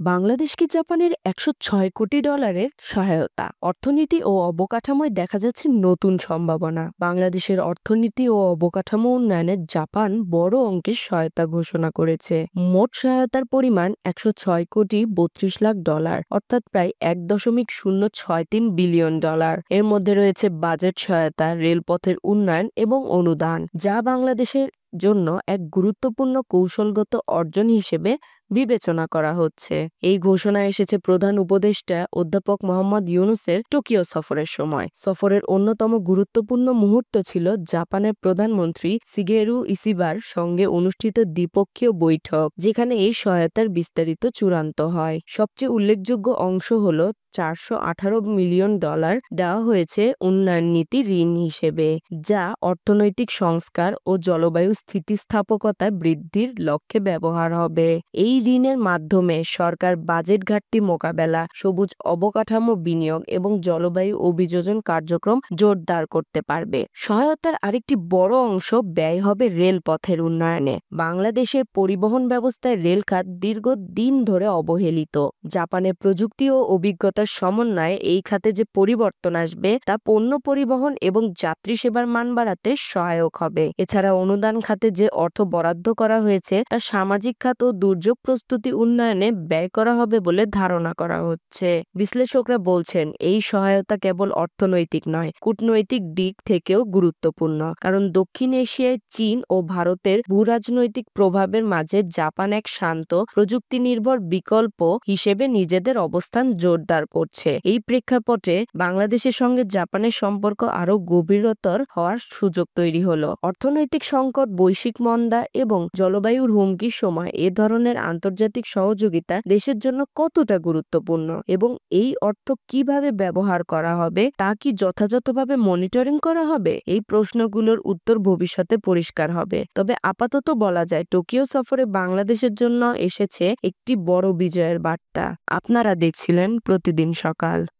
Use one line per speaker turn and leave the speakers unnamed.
বাংলাদেশকে জাপানের $106 কোটি সহায়তা। অর্থনীতি ও অবকাঠামোয় দেখা যাচ্ছে নতুন সম্ভাবনা। বাংলাদেশের অর্থনীতি ও অবকাঠামো উন্নয়নে জাপান বড় অঙ্কের সহায়তা ঘোষণা করেছে। মোট সহায়তার পরিমাণ $106,32,00,000, অর্থাৎ প্রায় $1.063 বিলিয়ন। এর মধ্যে রয়েছে বাজেট সহায়তা, রেলপথের উন্নয়ন এবং অনুদান, যা বাংলাদেশের জন্য এক গুরুত্বপূর্ণ কৌশলগত অর্জন হিসেবে বিবেচনা করা হচ্ছে। এই ঘোষণা এসেছে প্রধান উপদেষ্টা অধ্যাপক মোহাম্মদ ইউনূসের টোকিও সফরের সময়। সফরের অন্যতম গুরুত্বপূর্ণ মুহূর্ত ছিল জাপানের প্রধানমন্ত্রী শিগেরু ইশিবার সঙ্গে অনুষ্ঠিত দ্বিপক্ষীয় বৈঠক, যেখানে এই সহায়তার বিস্তারিত চূড়ান্ত হয়। সবচেয়ে উল্লেখযোগ্য অংশ হল $418 মিলিয়ন দেওয়া হয়েছে উন্নয়ন নীতি ঋণ হিসেবে, যা অর্থনৈতিক সংস্কার ও জলবায়ু স্থিতিস্থাপকতা বৃদ্ধির লক্ষ্যে ব্যবহার হবে। এই ঋণের মাধ্যমে সরকার বাজেট ঘাটতি মোকাবেলা, সবুজ অবকাঠামো বিনিয়োগ এবং জলবায়ু অভিযোজন কার্যক্রম জোরদার করতে পারবে। সহায়তার আরেকটি বড় অংশ ব্যয় হবে রেলপথের উন্নয়নে। বাংলাদেশের পরিবহন ব্যবস্থায় রেল খাত দীর্ঘদিন ধরে অবহেলিত। জাপানের প্রযুক্তি ও অভিজ্ঞতার সমন্বয়ে এই খাতে যে পরিবর্তন আসবে তা পণ্য পরিবহন এবং যাত্রী সেবার মান বাড়াতে সহায়ক হবে। এছাড়া অনুদান খাতে যে অর্থ বরাদ্দ করা হয়েছে তা সামাজিক খাত ও দুর্যোগ প্রস্তুতি উন্নয়নে ব্যয় করা হবে বলে ধারণা করা হচ্ছে। বিশ্লেষকরা বলছেন, এই সহায়তা কেবল অর্থনৈতিক নয়, কূটনৈতিক দিক থেকেও গুরুত্বপূর্ণ। কারণ দক্ষিণ এশিয়ায় চীন ও ভারতের ভূরাজনৈতিক প্রভাবের মাঝে জাপান এক শান্ত, প্রযুক্তি নির্ভর বিকল্প হিসেবে নিজেদের অবস্থান জোরদার করছে। এই প্রেক্ষাপটে বাংলাদেশের সঙ্গে জাপানের সম্পর্ক আরও গভীরতর হওয়ার সুযোগ তৈরি হলো। অর্থনৈতিক সংকট, বৈশ্বিক মন্দা এবং জলবায়ুর হুমকির সময় এ ধরনের আন্তর্জাতিক সহযোগিতা দেশের জন্য কতটা গুরুত্বপূর্ণ এবং এই অর্থ কিভাবে ব্যবহার করা হবে তা কি যথাযথভাবে মনিটরিং করা হবে? এই প্রশ্নগুলোর উত্তর ভবিষ্যতে পরিষ্কার হবে। তবে আপাতত বলা যায়, টোকিও সফরে বাংলাদেশের জন্য এসেছে একটি বড় বিজয়ের বার্তা। আপনারা দেখছিলেন প্রতিদিন সকাল।